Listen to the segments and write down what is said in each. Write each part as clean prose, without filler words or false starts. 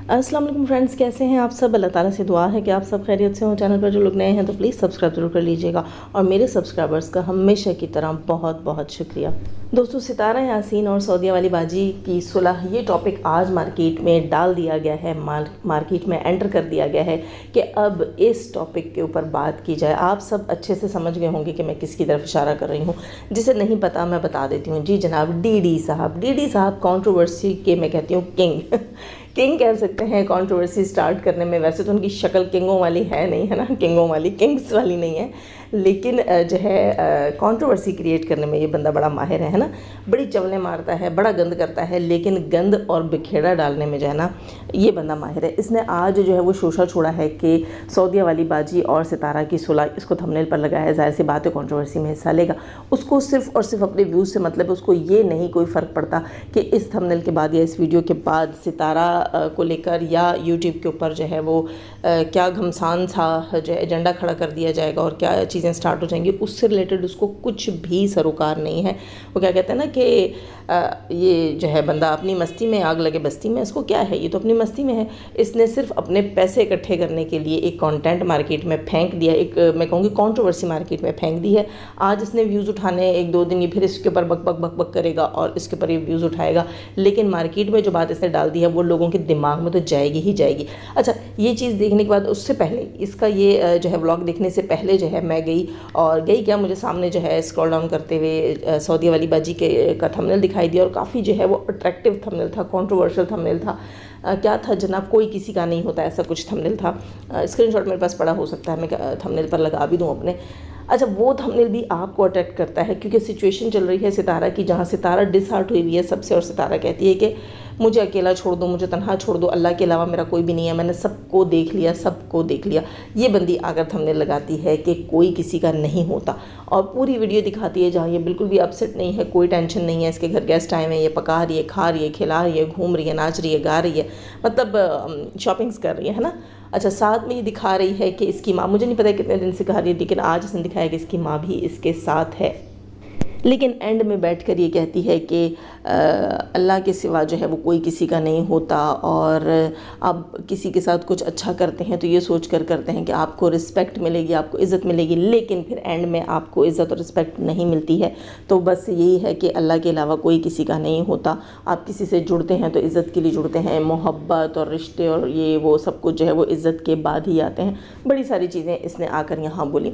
अस्सलाम वालेकुम फ्रेंड्स, कैसे हैं आप सब। अल्लाह ताला से दुआ है कि आप सब खैरियत से हो। चैनल पर जो लोग नए हैं तो प्लीज़ सब्सक्राइब जरूर कर लीजिएगा और मेरे सब्सक्राइबर्स का हमेशा की तरह बहुत बहुत शुक्रिया। दोस्तों, सितारा यासीन और सऊदीया वाली बाजी की सुलह, ये टॉपिक आज मार्केट में डाल दिया गया है, मार्केट में एंटर कर दिया गया है कि अब इस टॉपिक के ऊपर बात की जाए। आप सब अच्छे से समझ गए होंगे कि मैं किसकी तरफ इशारा कर रही हूँ। जिसे नहीं पता मैं बता देती हूँ। जी जनाब, डी साहब कंट्रोवर्सी के मैं कहती हूँ किंग किंग कह सकते हैं कंट्रोवर्सी स्टार्ट करने में। वैसे तो उनकी शक्ल किंगों वाली है नहीं, है ना, किंगों वाली, किंग्स वाली नहीं है, लेकिन जो है कंट्रोवर्सी क्रिएट करने में ये बंदा बड़ा माहिर है ना। बड़ी चवलें मारता है, बड़ा गंद करता है, लेकिन गंद और बिखेड़ा डालने में जो है ना, ये बंदा माहिर है। इसने आज जो है वो शोशा छोड़ा है कि सऊदीया वाली बाजी और सितारा की सुलह, इसको थंबनेल पर लगाया है। जाहिर सी बात है कंट्रोवर्सी में हिस्सा लेगा। उसको सिर्फ और सिर्फ अपने व्यूज़ से मतलब, उसको ये नहीं कोई फ़र्क पड़ता कि इस थंबनेल के बाद या इस वीडियो के बाद सितारा को लेकर या यूट्यूब के ऊपर जो है वो क्या घमसान सा जो है एजेंडा खड़ा कर दिया जाएगा और क्या चीज़ें स्टार्ट हो जाएंगी। उससे रिलेटेड उसको कुछ भी सरोकार नहीं है। वो क्या कहते हैं ना कि ये जो है बंदा अपनी मस्ती में आग लगे बस्ती में, इसको क्या है, ये तो अपनी मस्ती में है। इसने सिर्फ अपने पैसे इकट्ठे करने के लिए एक कंटेंट मार्केट में फेंक दिया, एक मैं कहूँगी कंट्रोवर्सी मार्केट में फेंक दी है। आज इसने व्यूज़ उठाने एक दो दिन, ये फिर इसके ऊपर बक बक बक बक करेगा और इसके ऊपर ये व्यूज़ उठाएगा, लेकिन मार्केट में जो बात इसने डाल दी है वो लोगों के दिमाग में तो जाएगी ही जाएगी। अच्छा, ये चीज़ देखने के बाद, उससे पहले इसका ये जो है व्लॉग देखने से पहले जो है मैं गई क्या, मुझे सामने जो है स्क्रॉल डाउन करते हुए सऊदीया वाली बाजी का थंबनेल दिखाई दिया और काफ़ी जो है वो अट्रैक्टिव थंबनेल था, कंट्रोवर्शियल थंबनेल था। क्या था जनाब, कोई किसी का नहीं होता, ऐसा कुछ थंबनेल था। स्क्रीनशॉट मेरे पास पड़ा हो सकता है, मैं थंबनेल पर लगा भी दूँ अपने। अच्छा, वो थंबनेल भी आपको अट्रैक्ट करता है क्योंकि सिचुएशन चल रही है सितारा की, जहाँ सितारा डिसहार्ट हुई हुई है सबसे, और सितारा कहती है कि मुझे अकेला छोड़ दो, मुझे तन्हा छोड़ दो, अल्लाह के अलावा मेरा कोई भी नहीं है, मैंने सबको देख लिया, सबको देख लिया। ये बंदी आकर थंबनेल लगाती है कि कोई किसी का नहीं होता और पूरी वीडियो दिखाती है जहाँ ये बिल्कुल भी अपसेट नहीं है, कोई टेंशन नहीं है। इसके घर गेस्ट आए हैं, ये पका रही है, खा रही है, खिला रही है, घूम रही है, नाच रही है, गा रही है, मतलब शॉपिंग्स कर रही है ना। अच्छा, साथ में ये दिखा रही है कि इसकी माँ, मुझे नहीं पता कितने दिन से खा रही है, लेकिन आज इसने दिखाया कि इसकी माँ भी इसके साथ है। लेकिन एंड में बैठकर ये कहती है कि अल्लाह के सिवा जो है वो कोई किसी का नहीं होता और आप किसी के साथ कुछ अच्छा करते हैं तो ये सोच कर करते हैं कि आपको रिस्पेक्ट मिलेगी, आपको इज़्ज़त मिलेगी, लेकिन फिर एंड में आपको इज़्ज़त और रिस्पेक्ट नहीं मिलती है। तो बस यही है कि अल्लाह के अलावा कोई किसी का नहीं होता। आप किसी से जुड़ते हैं तो इज़्ज़त के लिए जुड़ते हैं, मोहब्बत और रिश्ते और ये वो सब कुछ जो है वो इज़्ज़त के बाद ही आते हैं। बड़ी सारी चीज़ें इसने आकर यहाँ बोली।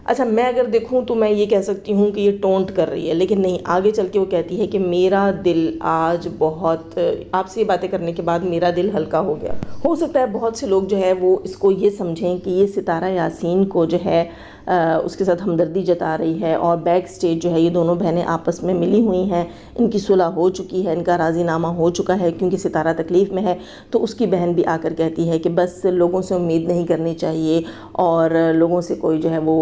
अच्छा, मैं अगर देखूं तो मैं ये कह सकती हूँ कि ये टोंट कर रही है, लेकिन नहीं, आगे चल के वो कहती है कि मेरा दिल आज बहुत, आपसे ये बातें करने के बाद मेरा दिल हल्का हो गया। हो सकता है बहुत से लोग जो है वो इसको ये समझें कि ये सितारा यासीन को जो है उसके साथ हमदर्दी जता रही है और बैक स्टेज जो है ये दोनों बहनें आपस में मिली हुई हैं, इनकी सुलह हो चुकी है, इनका राज़ीनामा हो चुका है क्योंकि सितारा तकलीफ़ में है। तो उसकी बहन भी आकर कहती है कि बस लोगों से उम्मीद नहीं करनी चाहिए और लोगों से कोई जो है वो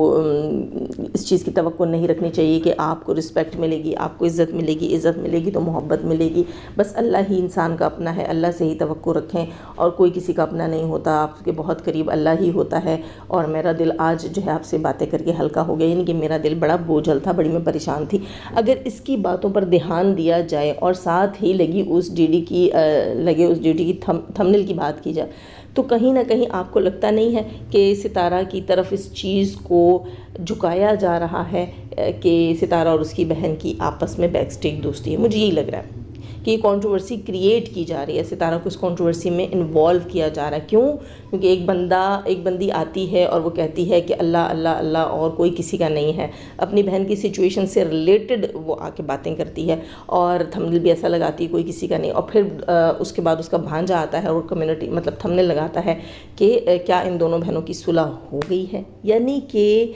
इस चीज़ की तवक्को नहीं रखनी चाहिए कि आपको रिस्पेक्ट मिलेगी, आपको इज़्ज़त मिलेगी, इज़्ज़त मिलेगी तो मोहब्बत मिलेगी। बस अल्लाह ही इंसान का अपना है, अल्लाह से ही तवक्को रखें और कोई किसी का अपना नहीं होता, आपके बहुत करीब अल्लाह ही होता है। और मेरा दिल आज जो है आपसे बातें करके हल्का हो गया, यानी कि मेरा दिल बड़ा बोझल था, बड़ी मैं परेशान थी। अगर इसकी बातों पर ध्यान दिया जाए और साथ ही लगे उस डीडी की थंबनेल की बात की जाए तो कहीं ना कहीं आपको लगता नहीं है कि सितारा की तरफ इस चीज़ को झुकाया जा रहा है कि सितारा और उसकी बहन की आपस में बैक स्टेज दोस्ती है। मुझे यही लग रहा है कि ये कंट्रोवर्सी क्रिएट की जा रही है, सितारा को इस कंट्रोवर्सी में इन्वॉल्व किया जा रहा है। क्यों? क्योंकि एक बंदी आती है और वो कहती है कि अल्लाह अल्लाह अल्लाह और कोई किसी का नहीं है। अपनी बहन की सिचुएशन से रिलेटेड वो आके बातें करती है और थंबनेल भी ऐसा लगाती है कोई किसी का नहीं। और फिर उसके बाद उसका भांजा आता है और कम्युनिटी मतलब थंबनेल लगाता है कि क्या इन दोनों बहनों की सुलह हो गई है, यानी कि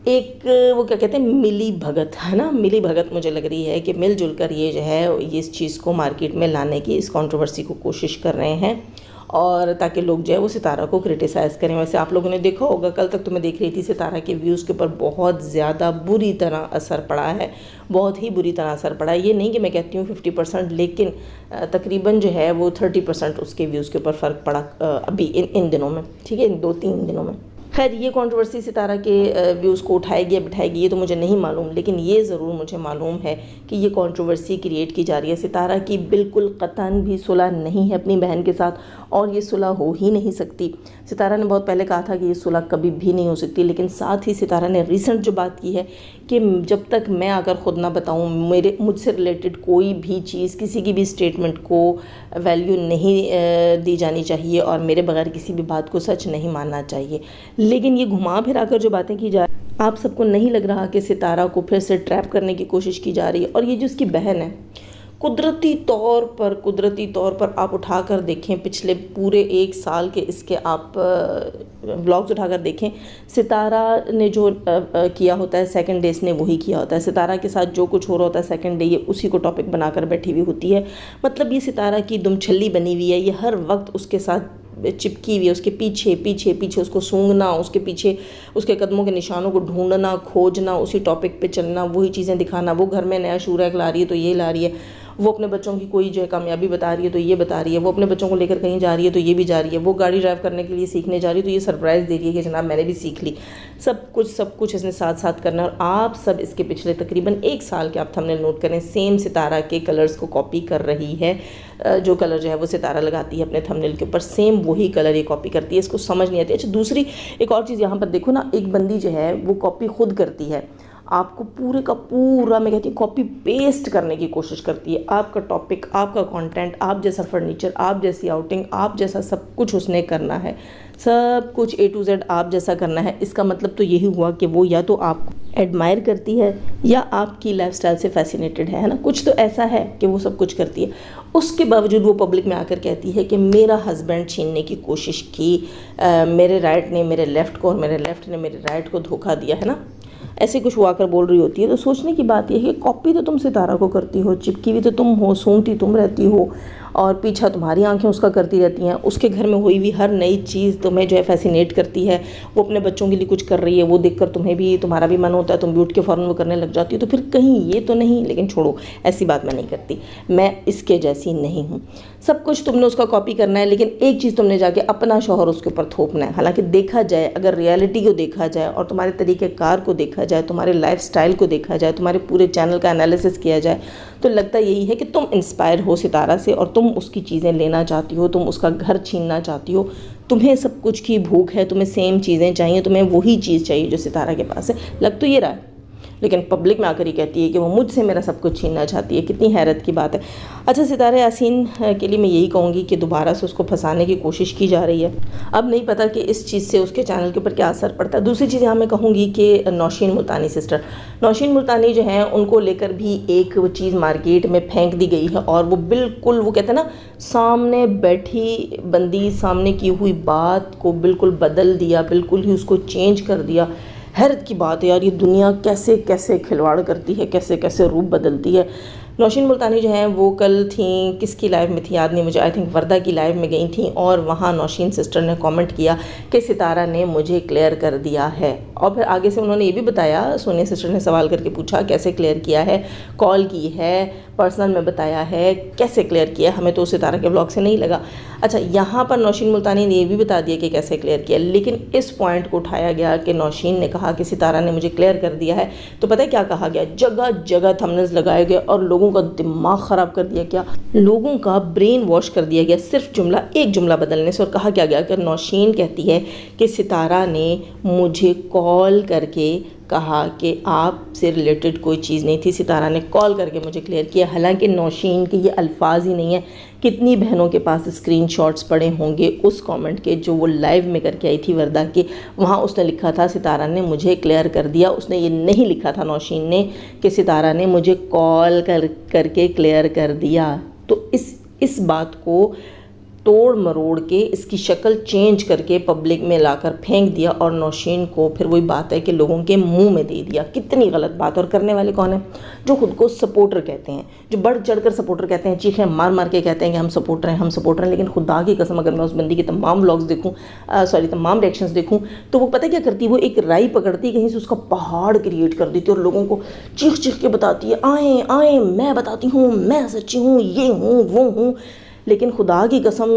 एक वो क्या कहते हैं मिली भगत, है ना, मिली भगत मुझे लग रही है कि मिलजुल कर ये जो है ये इस चीज़ को मार्केट में लाने की, इस कंट्रोवर्सी को कोशिश कर रहे हैं और ताकि लोग जो है वो सितारा को क्रिटिसाइज़ करें। वैसे आप लोगों ने देखा होगा, कल तक तो मैं देख रही थी सितारा के व्यूज़ के ऊपर बहुत ज़्यादा बुरी तरह असर पड़ा है, बहुत ही बुरी तरह असर पड़ा है। ये नहीं कि मैं कहती हूँ 50%, लेकिन तकरीबन जो है वो 30% उसके व्यूज़ के ऊपर फ़र्क पड़ा अभी इन दिनों में, ठीक है, इन 2-3 दिनों में। खैर ये कंट्रोवर्सी सितारा के व्यूज़ को उठाएगी या बिठाएगी ये तो मुझे नहीं मालूम, लेकिन ये ज़रूर मुझे मालूम है कि ये कंट्रोवर्सी क्रिएट की जा रही है। सितारा की बिल्कुल कतन भी सुलह नहीं है अपनी बहन के साथ और ये सुलह हो ही नहीं सकती। सितारा ने बहुत पहले कहा था कि ये सुलह कभी भी नहीं हो सकती, लेकिन साथ ही सितारा ने रिसेंट जो बात की है कि जब तक मैं अगर ख़ुद ना बताऊँ मुझसे रिलेटेड कोई भी चीज़, किसी की भी स्टेटमेंट को वैल्यू नहीं दी जानी चाहिए और मेरे बगैर किसी भी बात को सच नहीं मानना चाहिए। लेकिन ये घुमा फिरा कर जो बातें की जा, आप सबको नहीं लग रहा कि सितारा को फिर से ट्रैप करने की कोशिश की जा रही है? और ये जो उसकी बहन है, कुदरती तौर पर आप उठाकर देखें पिछले पूरे 1 साल के इसके आप व्लॉग्स उठाकर देखें, सितारा ने जो किया होता है सेकंड डे ने वही किया होता है। सितारा के साथ जो कुछ हो रहा होता है सेकंड डे ये उसी को टॉपिक बनाकर बैठी हुई होती है। मतलब ये सितारा की दुमछल्ली बनी हुई है, ये हर वक्त उसके साथ चिपकी हुई है, उसके पीछे पीछे पीछे उसको सूंघना, उसके पीछे उसके कदमों के निशानों को ढूंढना, खोजना, उसी टॉपिक पे चलना, वही चीज़ें दिखाना। वो घर में नया शूरैक ला रही है तो ये ला रही है, वो अपने बच्चों की कोई जो है कामयाबी बता रही है तो ये बता रही है, वो अपने बच्चों को लेकर कहीं जा रही है तो ये भी जा रही है, वो गाड़ी ड्राइव करने के लिए सीखने जा रही है तो ये सरप्राइज़ दे रही है कि जनाब मैंने भी सीख ली। सब कुछ इसने साथ साथ करना है। और आप सब इसके पिछले तकरीबन 1 साल के आप थंबनेल नोट करें, सेम सितारा के कलर्स को कॉपी कर रही है। जो कलर जो है वो सितारा लगाती है अपने थंबनेल के ऊपर, सेम वही कलर ये कॉपी करती है। इसको समझ नहीं आती। अच्छा, दूसरी एक और चीज़ यहाँ पर देखो ना, एक बंदी जो है वो कॉपी खुद करती है, आपको पूरे का पूरा मैं कहती हूँ कॉपी पेस्ट करने की कोशिश करती है। आपका टॉपिक, आपका कंटेंट, आप जैसा फर्नीचर, आप जैसी आउटिंग, आप जैसा सब कुछ उसने करना है, सब कुछ A to Z आप जैसा करना है। इसका मतलब तो यही हुआ कि वो या तो आपको एडमायर करती है या आपकी लाइफस्टाइल से फैसिनेटेड है ना। कुछ तो ऐसा है कि वो सब कुछ करती है। उसके बावजूद वो पब्लिक में आकर कहती है कि मेरा हस्बैंड छीनने की कोशिश की, मेरे राइट ने मेरे लेफ़्ट को और मेरे लेफ़्ट ने मेरे राइट को धोखा दिया, है ना। ऐसे कुछ वो आकर बोल रही होती है। तो सोचने की बात यह है कि कॉपी तो तुम सितारा को करती हो, चिपकी हुई तो तुम हो, सूंघती तुम रहती हो और पीछा तुम्हारी आंखें उसका करती रहती हैं। उसके घर में हुई हुई हर नई चीज़ तुम्हें जो है फैसिनेट करती है। वो अपने बच्चों के लिए कुछ कर रही है, वो देखकर तुम्हें भी, तुम्हारा भी मन होता है, तुम भी उठ के फ़ौरन वो करने लग जाती हो। तो फिर कहीं ये तो नहीं, लेकिन छोड़ो, ऐसी बात मैं नहीं करती, मैं इसके जैसी नहीं हूँ। सब कुछ तुमने उसका कॉपी करना है, लेकिन एक चीज़ तुमने जाके अपना शौहर उसके ऊपर थोपना है। हालांकि देखा जाए, अगर रियलिटी को देखा जाए और तुम्हारे तरीक़ेकार को देखा जाए, तुम्हारे लाइफस्टाइल को देखा जाए, तुम्हारे पूरे चैनल का एनालिसिस किया जाए, तो लगता यही है कि तुम इंस्पायर हो सितारा से और तुम उसकी चीज़ें लेना चाहती हो, तुम उसका घर छीनना चाहती हो। तुम्हें सब कुछ की भूख है, तुम्हें सेम चीज़ें चाहिए, तुम्हें वही चीज़ चाहिए जो सितारा के पास है। लग तो ये रहा है, लेकिन पब्लिक में आकर ही कहती है कि वो मुझसे मेरा सब कुछ छीनना चाहती है। कितनी हैरत की बात है। अच्छा, सितारा यासीन के लिए मैं यही कहूँगी कि दोबारा से उसको फंसाने की कोशिश की जा रही है। अब नहीं पता कि इस चीज़ से उसके चैनल के ऊपर क्या असर पड़ता है। दूसरी चीज़ यहाँ मैं कहूँगी कि नौशीन मुल्तानी सिस्टर, नौशीन मुल्तानी जो हैं उनको लेकर भी एक चीज़ मार्केट में फेंक दी गई है और वो बिल्कुल, वो कहते हैं ना, सामने बैठी बंदी सामने की हुई बात को बिल्कुल बदल दिया, बिल्कुल ही उसको चेंज कर दिया। हैरत की बात है यार, ये दुनिया कैसे कैसे खिलवाड़ करती है, कैसे कैसे रूप बदलती है। नौशीन मुल्तानी जो हैं वो कल थी, किसकी लाइव में थी याद नहीं मुझे, आई थिंक वर्दा की लाइव में गई थी और वहाँ नौशीन सिस्टर ने कमेंट किया कि सितारा ने मुझे क्लियर कर दिया है। और फिर आगे से उन्होंने ये भी बताया, सोनिया सिस्टर ने सवाल करके पूछा कैसे क्लियर किया है, कॉल की है, पर्सनल में बताया है, कैसे क्लियर किया, हमें तो सितारा के ब्लॉग से नहीं लगा। अच्छा, यहाँ पर नौशीन मुल्तानी ने ये भी बता दिया कि कैसे क्लियर किया, लेकिन इस पॉइंट को उठाया गया कि नौशीन ने कहा कि सितारा ने मुझे क्लियर कर दिया है, तो पता है क्या कहा गया, जगह जगह थंबनेल्स लगाए गए और लोगों का दिमाग ख़राब कर दिया गया, लोगों का ब्रेन वॉश कर दिया गया सिर्फ एक जुमला बदलने से। और कहा क्या गया कि नौशीन कहती है कि सितारा ने मुझे कॉल करके कहा कि आपसे रिलेटेड कोई चीज़ नहीं थी, सितारा ने कॉल करके मुझे क्लियर किया। हालांकि नौशीन के ये अल्फाज ही नहीं है। कितनी बहनों के पास स्क्रीनशॉट्स पड़े होंगे उस कमेंट के जो वो लाइव में करके आई थी वर्दा के, वहाँ उसने लिखा था सितारा ने मुझे क्लियर कर दिया। उसने ये नहीं लिखा था नौशीन ने कि सितारा ने मुझे कॉल करके क्लियर कर दिया। तो इस बात को तोड़ मरोड़ के, इसकी शक्ल चेंज करके पब्लिक में लाकर फेंक दिया और नौशीन को फिर वही बात है कि लोगों के मुंह में दे दिया। कितनी गलत बात। और करने वाले कौन है? जो खुद को सपोर्टर कहते हैं, जो बढ़ चढ़कर सपोर्टर कहते हैं, चीखें मार मार के कहते हैं कि हम सपोर्टर हैं, हम सपोर्टर हैं। लेकिन खुदा की कसम अगर मैं उस बंदी की तमाम व्लॉग्स देखूँ, तमाम रिएक्शंस देखूँ, तो वो पता क्या करती है, वो एक राई पकड़ती, कहीं से उसका पहाड़ क्रिएट कर देती है और लोगों को चीख चीख के बताती है, आए आए मैं बताती हूँ, मैं सच्ची हूँ, ये हूँ वो हूँ। लेकिन खुदा की कसम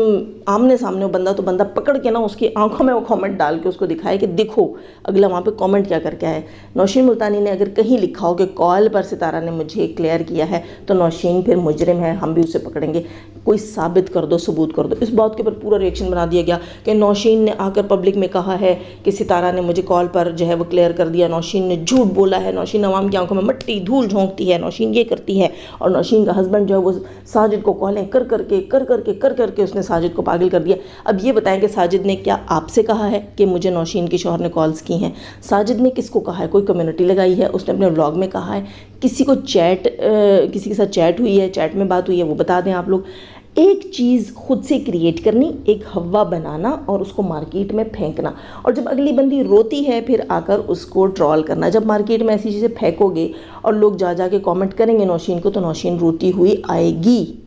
आमने सामने वो बंदा तो बंदा पकड़ के ना उसकी आंखों में वो कमेंट डाल के उसको दिखाए कि देखो अगला वहाँ पे कमेंट क्या करके आए। नौशीन मुल्तानी ने अगर कहीं लिखा हो कि कॉल पर सितारा ने मुझे क्लियर किया है तो नौशीन फिर मुजरिम है, हम भी उसे पकड़ेंगे। कोई साबित कर दो, सबूत कर दो। इस बात के ऊपर पूरा रिएक्शन बना दिया गया कि नौशीन ने आकर पब्लिक में कहा है कि सितारा ने मुझे कॉल पर जो है वो क्लियर कर दिया, नौशीन ने झूठ बोला है, नौशीन अवाम की आंखों में मट्टी धूल झोंकती है, नौशीन ये करती है। और नौशीन का हस्बैंड जो है वो साजिद को कॉलें कर करके उसने साजिद को पागल कर दिया। अब ये बताएं कि साजिद ने क्या आपसे कहा है कि मुझे नौशीन के शौहर ने कॉल्स की हैं? साजिद ने किसको कहा है? कोई कम्युनिटी लगाई है, उसने अपने व्लॉग में कहा है, किसी को किसी के साथ चैट हुई है, चैट में बात हुई है, वो बता दें आप लोग। एक चीज़ खुद से क्रिएट करनी, एक हवा बनाना और उसको मार्केट में फेंकना, और जब अगली बंदी रोती है फिर आकर उसको ट्रॉल करना। जब मार्केट में ऐसी चीज़ें फेंकोगे और लोग जा के कमेंट करेंगे नौशीन को, तो नौशीन रोती हुई आएगी।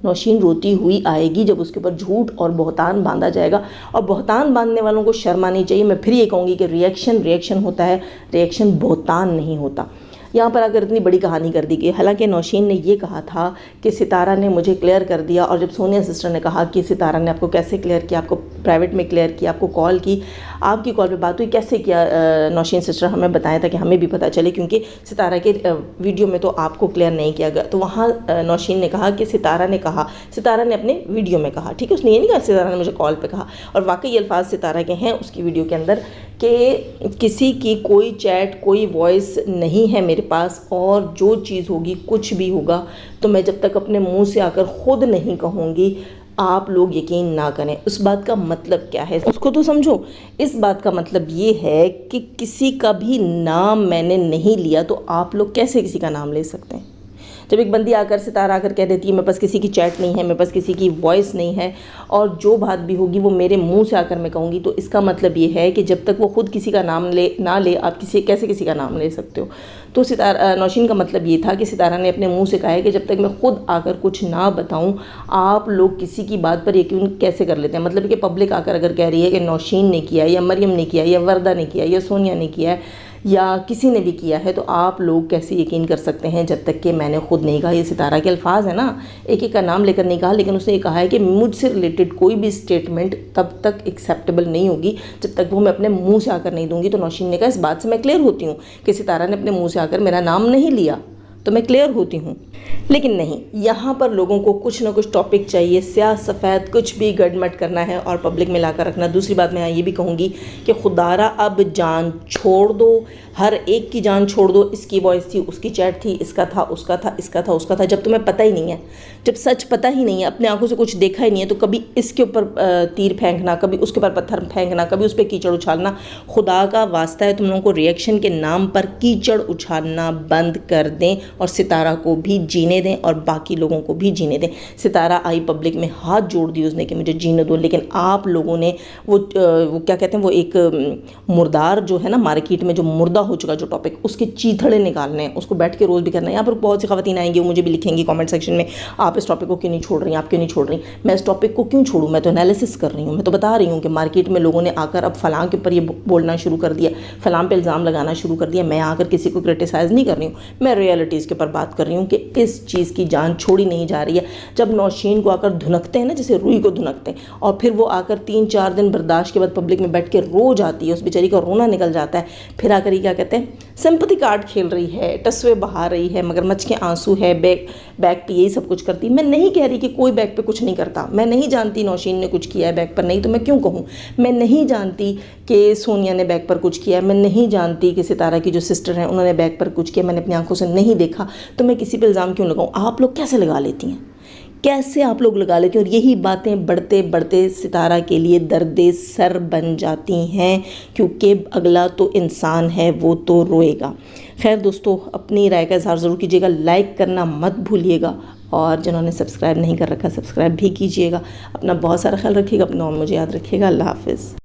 नौशीन रोती हुई आएगी जब उसके ऊपर झूठ और बहतान बांधा जाएगा। और बहतान बांधने वालों को शर्म आनी चाहिए। मैं फिर ये कहूँगी कि रिएक्शन होता है, रिएक्शन बहतान नहीं होता। यहाँ पर अगर इतनी बड़ी कहानी कर दी गई, हालांकि नौशीन ने ये कहा था कि सितारा ने मुझे क्लियर कर दिया, और जब सोनिया सिस्टर ने कहा कि सितारा ने आपको कैसे क्लियर किया, आपको प्राइवेट में क्लियर किया, आपको कॉल की, आपकी कॉल पे बात हुई, कैसे किया नौशीन सिस्टर हमें बताया था कि हमें भी पता चले, क्योंकि सितारा के वीडियो में तो आपको क्लियर नहीं किया गया। तो वहाँ नौशीन ने कहा कि सितारा ने कहा, सितारा ने अपने वीडियो में कहा, ठीक है, उसने ये नहीं कहा सितारा ने मुझे कॉल पर कहा। और वाकई अल्फाज सितारा के हैं उसकी वीडियो के अंदर कि किसी की कोई चैट, कोई वॉइस नहीं है मेरे पास, और जो चीज़ होगी, कुछ भी होगा, तो मैं जब तक अपने मुंह से आकर खुद नहीं कहूँगी आप लोग यकीन ना करें। उस बात का मतलब क्या है उसको तो समझो। इस बात का मतलब ये है कि किसी का भी नाम मैंने नहीं लिया, तो आप लोग कैसे किसी का नाम ले सकते हैं? जब एक बंदी आकर, सितारा आकर कह देती है मेरे पास किसी की चैट नहीं है, मेरे पास किसी की वॉइस नहीं है, और जो बात भी होगी वो मेरे मुंह से आकर मैं कहूँगी, तो इसका मतलब ये है कि जब तक वो खुद किसी का नाम ना ले, आप कैसे किसी का नाम ले सकते हो? तो सितारा, नौशीन का मतलब ये था कि सितारा ने अपने मुंह से कहा है कि जब तक मैं खुद आकर कुछ ना बताऊं, आप लोग किसी की बात पर यकीन कैसे कर लेते हैं? मतलब कि पब्लिक आकर अगर कह रही है कि नौशीन ने किया, या मरियम ने किया, या वर्दा ने किया, या सोनिया ने किया है, या किसी ने भी किया है, तो आप लोग कैसे यकीन कर सकते हैं जब तक कि मैंने खुद नहीं कहा? ये सितारा के अल्फाज है ना, एक एक का नाम लेकर नहीं कहा, लेकिन उसने ये कहा है कि मुझसे रिलेटेड कोई भी स्टेटमेंट तब तक एक्सेप्टेबल नहीं होगी जब तक वो मैं अपने मुंह से आकर नहीं दूंगी। तो नौशीन ने कहा इस बात से मैं क्लियर होती हूँ कि सितारा ने अपने मुंह से आकर मेरा नाम नहीं लिया, तो मैं क्लियर होती हूँ। लेकिन नहीं, यहाँ पर लोगों को कुछ ना कुछ टॉपिक चाहिए, स्याह सफ़ेद कुछ भी गड़मट करना है और पब्लिक में लाकर रखना। दूसरी बात मैं ये भी कहूँगी कि खुदारा अब जान छोड़ दो, हर एक की जान छोड़ दो। इसकी वॉइस थी, उसकी चैट थी, इसका था, उसका था, इसका था, उसका था। जब तुम्हें पता ही नहीं है, जब सच पता ही नहीं है, अपने आंखों से कुछ देखा ही नहीं है, तो कभी इसके ऊपर तीर फेंकना, कभी उसके ऊपर पत्थर फेंकना, कभी उस पर कीचड़ उछालना, खुदा का वास्ता है तुम लोगों को रिएक्शन के नाम पर कीचड़ उछालना बंद कर दें, और सितारा को भी जीने दें और बाकी लोगों को भी जीने दें। सितारा आई पब्लिक में, हाथ जोड़ दी उसने कि मुझे जीने दो, लेकिन आप लोगों ने वो क्या कहते हैं, वो एक मुर्दार जो है ना मार्केट में, जो मुर्दा हो चुका जो टॉपिक, उसके चीथड़े निकालने हैं, उसको बैठ के रोज़ भी करना है। यहाँ पर बहुत सी ख़वातीन आएंगी, वो मुझे भी लिखेंगी कमेंट सेक्शन में, आप इस टॉपिक को क्यों नहीं छोड़ रही, आप क्यों नहीं छोड़ रही? मैं इस टॉपिक को क्यों छोड़ूँ? मैं तो एनालिसिस कर रही हूँ, मैं तो बता रही हूँ कि मार्केट में लोगों ने आकर अब फलां के ऊपर ये बोलना शुरू कर दिया, फलां पे इल्ज़ाम लगाना शुरू कर दिया। मैं आकर किसी को क्रिटिसाइज़ नहीं कर रही हूँ, मैं रियलिटीज़ के ऊपर बात कर रही हूँ कि इस चीज़ की जान छोड़ी नहीं जा रही है। जब नौशीन को आकर धुनकते हैं ना, जैसे रुई को धुनकते हैं, और फिर वो आकर 3-4 दिन बर्दाश्त के बाद पब्लिक में बैठ के रो जाती है, उस बेचारी का रोना निकल जाता है, फिर आकर ये क्या कहते हैं, सिंपैथी कार्ड खेल रही है, टसवे बहा रही है, मगरमच्छ के आंसू है, बैक पे यही सब कुछ करती। मैं नहीं कह रही कि कोई बैक पे कुछ नहीं करता, मैं नहीं जानती नौशीन ने कुछ किया है बैक पर, नहीं तो मैं क्यों कहूँ। मैं नहीं जानती कि सोनिया ने बैक पर कुछ किया है, मैं नहीं जानती कि सितारा की जो सिस्टर हैं उन्होंने बैक पर कुछ किया, मैंने अपनी आंखों से नहीं देखा, तो मैं किसी पर इल्ज़ाम क्यों लगाऊँ? आप लोग कैसे लगा लेती हैं, कैसे आप लोग लगा लेते हैं? और यही बातें बढ़ते बढ़ते सितारा के लिए दर्दे सर बन जाती हैं, क्योंकि अगला तो इंसान है, वो तो रोएगा। खैर दोस्तों, अपनी राय का इज़हार ज़रूर कीजिएगा, लाइक करना मत भूलिएगा, और जिन्होंने सब्सक्राइब नहीं कर रखा सब्सक्राइब भी कीजिएगा। अपना बहुत सारा ख्याल रखिएगा, अपना मुझे याद रखिएगा। अल्लाह हाफ़िज़।